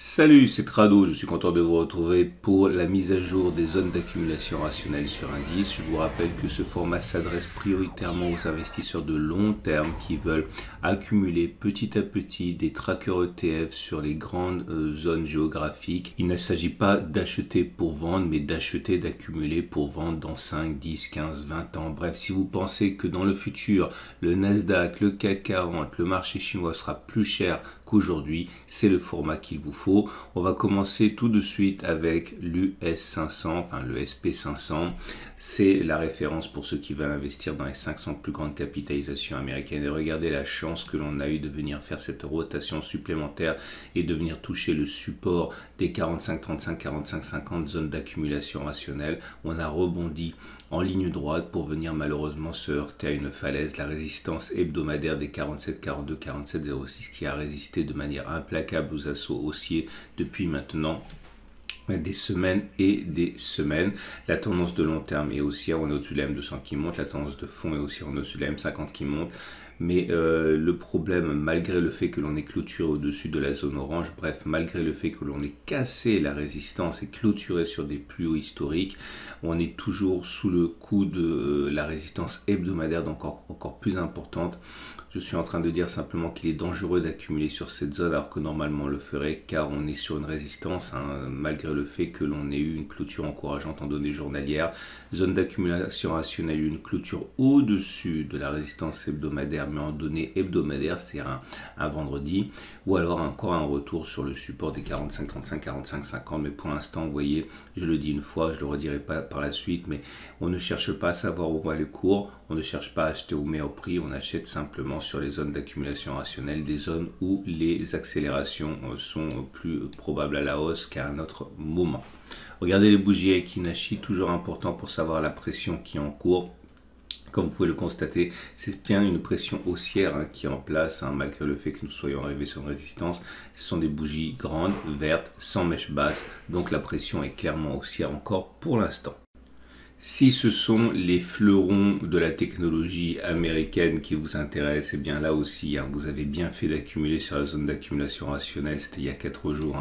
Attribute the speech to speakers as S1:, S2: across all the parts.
S1: Salut, c'est Trado, je suis content de vous retrouver pour la mise à jour des zones d'accumulation rationnelle sur indice. Je vous rappelle que ce format s'adresse prioritairement aux investisseurs de long terme qui veulent accumuler petit à petit des trackers ETF sur les grandes zones géographiques. Il ne s'agit pas d'acheter pour vendre, mais d'acheter, d'accumuler pour vendre dans 5, 10, 15, 20 ans. Bref, si vous pensez que dans le futur, le Nasdaq, le CAC 40, le marché chinois sera plus cher qu'aujourd'hui, c'est le format qu'il vous faut. On va commencer tout de suite avec l'US 500, enfin le SP500. C'est la référence pour ceux qui veulent investir dans les 500 plus grandes capitalisations américaines. Et regardez la chance que l'on a eu de venir faire cette rotation supplémentaire et de venir toucher le support des 45-35, 45-50 zones d'accumulation rationnelle. On a rebondi en ligne droite pour venir malheureusement se heurter à une falaise, la résistance hebdomadaire des 47-42, 47-06 qui a résisté de manière implacable aux assauts haussiers depuis maintenant des semaines et des semaines. La tendance de long terme est haussière, on est au-dessus de la M200 qui monte, la tendance de fond est aussi au-dessus de la M50 qui monte. Mais le problème, malgré le fait que l'on est clôturé au-dessus de la zone orange, bref, malgré le fait que l'on ait cassé la résistance et clôturé sur des plus hauts historiques, on est toujours sous le coup de la résistance hebdomadaire, donc encore plus importante. Je suis en train de dire simplement qu'il est dangereux d'accumuler sur cette zone alors que normalement on le ferait car on est sur une résistance, malgré le fait que l'on ait eu une clôture encourageante en données journalières. Zone d'accumulation rationnelle, une clôture au-dessus de la résistance hebdomadaire mais en données hebdomadaires, c'est-à-dire un vendredi, ou alors encore un retour sur le support des 45-35, 45-50. Mais pour l'instant, vous voyez, je le dis une fois, je ne le redirai pas par la suite, mais on ne cherche pas à savoir où va le cours, on ne cherche pas à acheter au meilleur prix, on achète simplement sur les zones d'accumulation rationnelle, des zones où les accélérations sont plus probables à la hausse qu'à un autre moment. Regardez les bougies Aiki-Nashi, toujours important pour savoir la pression qui est en cours. Comme vous pouvez le constater, c'est bien une pression haussière qui est en place, malgré le fait que nous soyons arrivés sur une résistance. Ce sont des bougies grandes, vertes, sans mèche basse, donc la pression est clairement haussière encore pour l'instant. Si ce sont les fleurons de la technologie américaine qui vous intéressent, et bien là aussi, vous avez bien fait d'accumuler sur la zone d'accumulation rationnelle, c'était il y a 4 jours,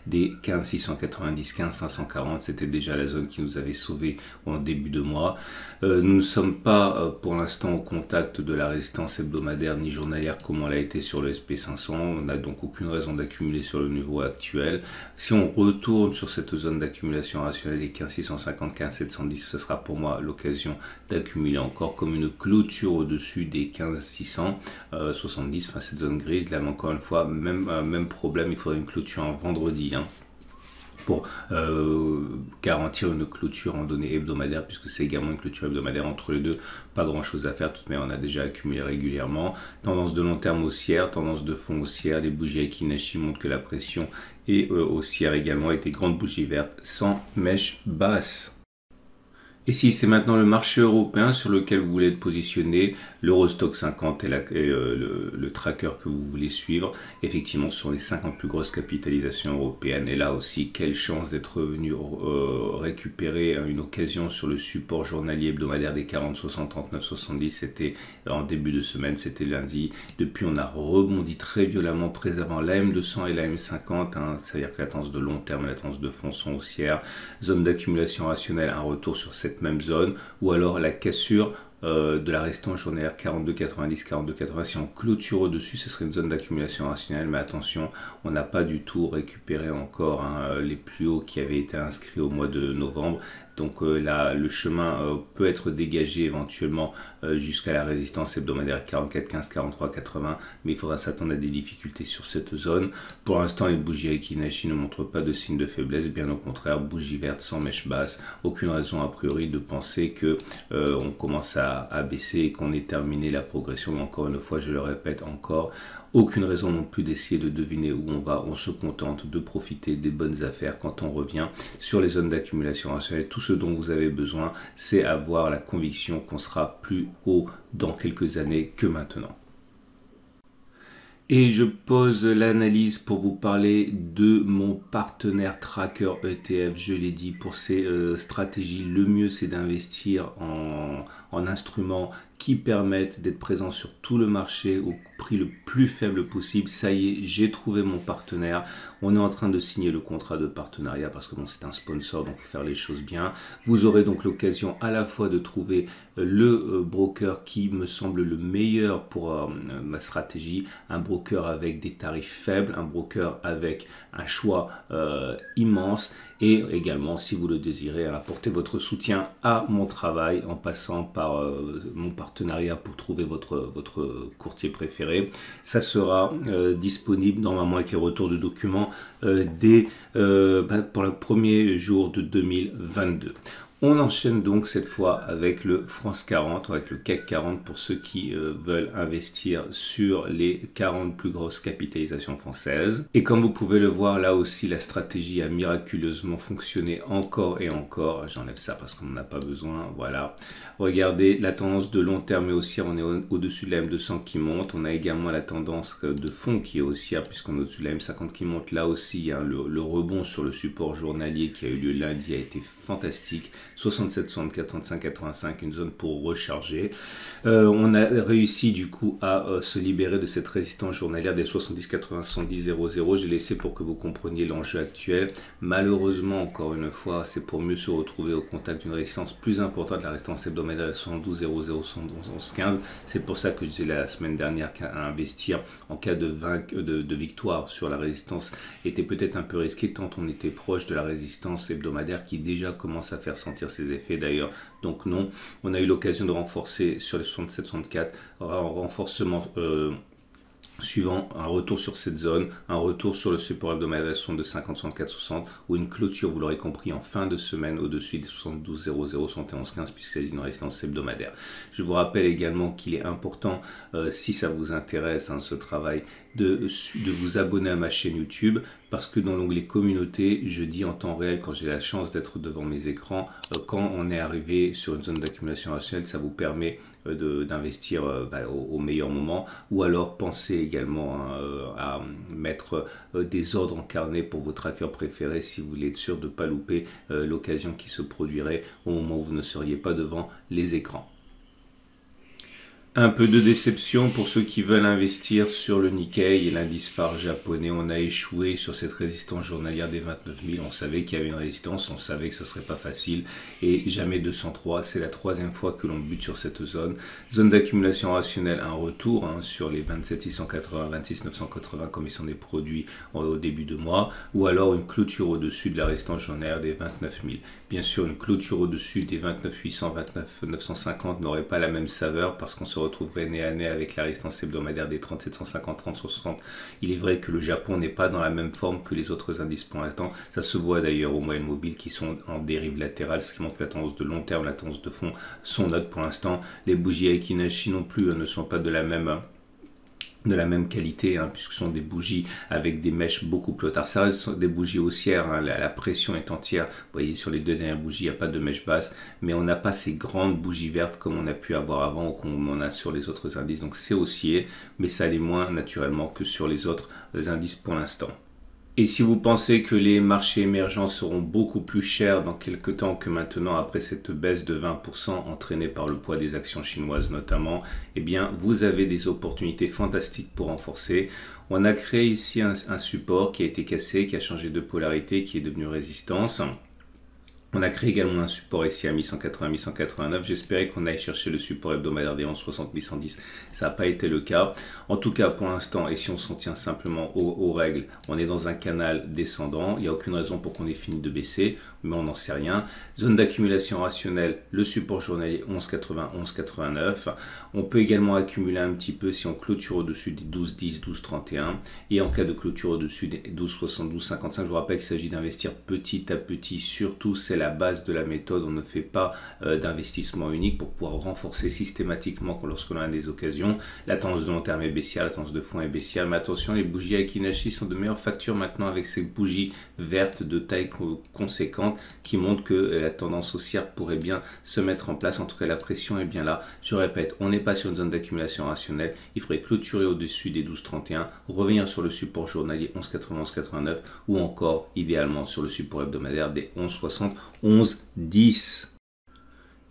S1: des 15 690, 15 540, c'était déjà la zone qui nous avait sauvés en début de mois. Nous ne sommes pas pour l'instant au contact de la résistance hebdomadaire ni journalière comme on l'a été sur le SP500, on n'a donc aucune raison d'accumuler sur le niveau actuel. Si on retourne sur cette zone d'accumulation rationnelle des 15 650, 15 710, ce sera pour moi l'occasion d'accumuler encore comme une clôture au-dessus des 15 670, enfin cette zone grise. Là, mais encore une fois, même problème, il faudrait une clôture en vendredi pour garantir une clôture en données hebdomadaires, puisque c'est également une clôture hebdomadaire. Entre les deux, pas grand chose à faire, mais on a déjà accumulé régulièrement. Tendance de long terme haussière, tendance de fond haussière, les bougies Aiki-Nashi montrent que la pression est haussière également, avec des grandes bougies vertes sans mèche basse. Et si c'est maintenant le marché européen sur lequel vous voulez être positionné, l'Eurostoxx 50 et le tracker que vous voulez suivre, effectivement, ce sont les 50 plus grosses capitalisations européennes. Et là aussi, quelle chance d'être venu récupérer une occasion sur le support journalier hebdomadaire des 40, 60, 39, 70. C'était en début de semaine, c'était lundi. Depuis, on a rebondi très violemment, préservant la M200 et la M50. C'est-à-dire que la tendance de long terme et la tendance de fond sont haussières. Zone d'accumulation rationnelle, un retour sur cette même zone, ou alors la cassure de la résistance journalière 42,90, 42,80. Si on clôture au-dessus, ce serait une zone d'accumulation rationnelle, mais attention, on n'a pas du tout récupéré encore les plus hauts qui avaient été inscrits au mois de novembre. Donc là, le chemin peut être dégagé éventuellement jusqu'à la résistance hebdomadaire 44,15, 43,80, mais il faudra s'attendre à des difficultés sur cette zone. Pour l'instant, les bougies Aiki-Nashi ne montrent pas de signe de faiblesse, bien au contraire, bougie verte sans mèche basse. Aucune raison a priori de penser que on commence à baisser et qu'on ait terminé la progression. Mais encore une fois, je le répète encore, aucune raison non plus d'essayer de deviner où on va. On se contente de profiter des bonnes affaires quand on revient sur les zones d'accumulation rationnelle. Tout ce dont vous avez besoin, c'est avoir la conviction qu'on sera plus haut dans quelques années que maintenant. Et je pose l'analyse pour vous parler de mon partenaire tracker ETF. Je l'ai dit, pour ces stratégies, le mieux c'est d'investir en instruments qui permettent d'être présent sur tout le marché au prix le plus faible possible. Ça y est, j'ai trouvé mon partenaire. On est en train de signer le contrat de partenariat parce que bon, c'est un sponsor, donc il faut faire les choses bien. Vous aurez donc l'occasion à la fois de trouver le broker qui me semble le meilleur pour ma stratégie, un broker avec des tarifs faibles, un broker avec un choix immense, et également, si vous le désirez, apporter votre soutien à mon travail en passant par mon partenariat pour trouver votre courtier préféré. Ça sera disponible normalement avec les retours de documents pour le premier jour de 2022. On enchaîne donc cette fois avec le France 40, avec le CAC 40 pour ceux qui veulent investir sur les 40 plus grosses capitalisations françaises. Et comme vous pouvez le voir, là aussi la stratégie a miraculeusement fonctionné encore et encore. J'enlève ça parce qu'on n'en a pas besoin, voilà. Regardez la tendance de long terme est haussière, on est au-dessus de la M200 qui monte. On a également la tendance de fond qui est haussière puisqu'on est au-dessus de la M50 qui monte. Là aussi, hein, le rebond sur le support journalier qui a eu lieu lundi a été fantastique. 67, 64, 65, 85, une zone pour recharger. On a réussi du coup à se libérer de cette résistance journalière des 70, 80, 110, 00. J'ai laissé pour que vous compreniez l'enjeu actuel. Malheureusement, encore une fois, c'est pour mieux se retrouver au contact d'une résistance plus importante, la résistance hebdomadaire de 72, 00, 71, 15. C'est pour ça que je disais la semaine dernière qu'à investir en cas de victoire sur la résistance était peut-être un peu risqué tant on était proche de la résistance hebdomadaire qui déjà commence à faire sentir ses effets d'ailleurs. Donc non, on a eu l'occasion de renforcer sur les 67-64, un renforcement suivant un retour sur cette zone, un retour sur le support hebdomadaire de 50, 64, 60 ou une clôture, vous l'aurez compris, en fin de semaine au-dessus des 72, 00, 71, 15 puisque c'est une résistance hebdomadaire. Je vous rappelle également qu'il est important, si ça vous intéresse, hein, ce travail, de vous abonner à ma chaîne YouTube parce que dans l'onglet communauté, je dis en temps réel quand j'ai la chance d'être devant mes écrans, quand on est arrivé sur une zone d'accumulation rationnelle, ça vous permet d'investir au meilleur moment, ou alors pensez également à mettre des ordres en carnet pour vos trackers préférés si vous voulez être sûr de ne pas louper l'occasion qui se produirait au moment où vous ne seriez pas devant les écrans. Un peu de déception pour ceux qui veulent investir sur le Nikkei et l'indice phare japonais. On a échoué sur cette résistance journalière des 29 000. On savait qu'il y avait une résistance, on savait que ce ne serait pas facile. Et jamais 203, c'est la troisième fois que l'on bute sur cette zone. Zone d'accumulation rationnelle, un retour sur les 27 680, 26 980 comme ils s'en est produit au début de mois. Ou alors une clôture au-dessus de la résistance journalière des 29 000. Bien sûr, une clôture au-dessus des 29 800, 29 950 n'aurait pas la même saveur parce qu'on se retrouverait nez à nez avec la résistance hebdomadaire des 30 750, 30 60. Il est vrai que le Japon n'est pas dans la même forme que les autres indices pour l'instant. Ça se voit d'ailleurs aux moyennes mobiles qui sont en dérive latérale, ce qui montre que la tendance de long terme, la tendance de fond sont neutres pour l'instant. Les bougies Aikinashi non plus ne sont pas de la même qualité, puisque ce sont des bougies avec des mèches beaucoup plus hautes. Alors ça reste des bougies haussières, la pression est entière. Vous voyez sur les deux dernières bougies, il n'y a pas de mèche basse, mais on n'a pas ces grandes bougies vertes comme on a pu avoir avant ou comme on a sur les autres indices. Donc c'est haussier, mais ça l'est moins naturellement que sur les autres indices pour l'instant. Et si vous pensez que les marchés émergents seront beaucoup plus chers dans quelques temps que maintenant, après cette baisse de 20% entraînée par le poids des actions chinoises notamment, eh bien, vous avez des opportunités fantastiques pour renforcer. On a créé ici un support qui a été cassé, qui a changé de polarité, qui est devenu résistance. On a créé également un support ici à 1180, 1189. J'espérais qu'on aille chercher le support hebdomadaire des 1160, 1110. Ça n'a pas été le cas. En tout cas, pour l'instant, et si on s'en tient simplement aux règles, on est dans un canal descendant. Il n'y a aucune raison pour qu'on ait fini de baisser, mais on n'en sait rien. Zone d'accumulation rationnelle, le support journalier 1180, 1189. On peut également accumuler un petit peu si on clôture au-dessus des 1210, 1231. Et en cas de clôture au-dessus des 1260, 1255, je vous rappelle qu'il s'agit d'investir petit à petit. Surtout, c'est la base de la méthode. On ne fait pas d'investissement unique pour pouvoir renforcer systématiquement lorsqu'on a des occasions. La tendance de long terme est baissière, la tendance de fond est baissière. Mais attention, les bougies Aikinashi sont de meilleure facture maintenant avec ces bougies vertes de taille conséquente qui montrent que la tendance haussière pourrait bien se mettre en place. En tout cas, la pression est bien là. Je répète, on n'est pas sur une zone d'accumulation rationnelle. Il faudrait clôturer au-dessus des 12,31, revenir sur le support journalier 11,80, 11,89 ou encore idéalement sur le support hebdomadaire des 11,60, 11,10.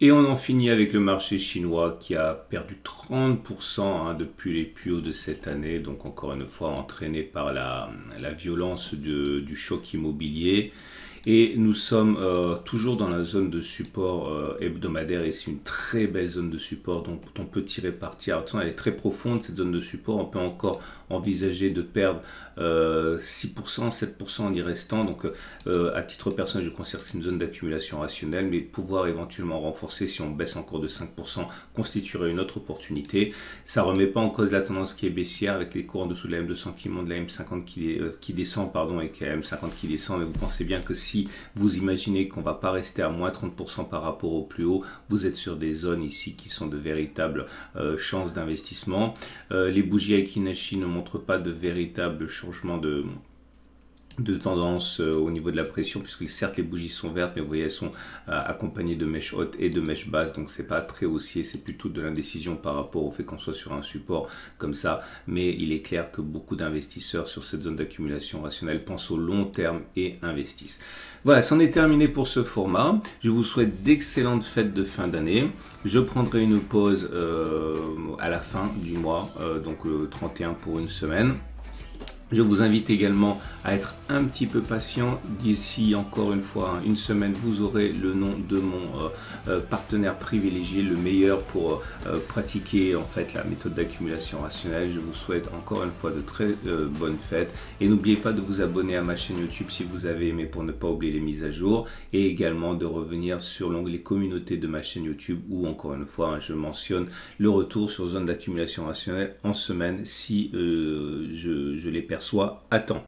S1: Et on en finit avec le marché chinois qui a perdu 30% depuis les plus hauts de cette année. Donc encore une fois entraîné par la violence du choc immobilier. Et nous sommes toujours dans la zone de support hebdomadaire et c'est une très belle zone de support dont on peut tirer parti. Alors, elle est très profonde cette zone de support, on peut encore envisager de perdre 6%, 7% en y restant. Donc à titre personnel je considère que c'est une zone d'accumulation rationnelle, mais pouvoir éventuellement renforcer si on baisse encore de 5% constituerait une autre opportunité. Ça ne remet pas en cause la tendance qui est baissière avec les cours en dessous de la M200 qui monte, la M50 qui descend pardon, et la M50 qui descend, mais vous pensez bien que si vous imaginez qu'on ne va pas rester à moins 30% par rapport au plus haut, vous êtes sur des zones ici qui sont de véritables chances d'investissement. Les bougies Aiki-Nashi ne montrent pas de véritable changement de tendance au niveau de la pression, puisque certes les bougies sont vertes, mais vous voyez elles sont accompagnées de mèches hautes et de mèches basses, donc c'est pas très haussier, c'est plutôt de l'indécision par rapport au fait qu'on soit sur un support comme ça. Mais il est clair que beaucoup d'investisseurs sur cette zone d'accumulation rationnelle pensent au long terme et investissent. Voilà, c'en est terminé pour ce format. Je vous souhaite d'excellentes fêtes de fin d'année. Je prendrai une pause à la fin du mois, donc le 31 pour une semaine. Je vous invite également à être un petit peu patient. D'ici encore une fois une semaine, vous aurez le nom de mon partenaire privilégié, le meilleur pour pratiquer en fait la méthode d'accumulation rationnelle. Je vous souhaite encore une fois de très bonnes fêtes et n'oubliez pas de vous abonner à ma chaîne YouTube si vous avez aimé pour ne pas oublier les mises à jour et également de revenir sur l'onglet communauté de ma chaîne YouTube où encore une fois je mentionne le retour sur zone d'accumulation rationnelle en semaine si je les perçois à temps.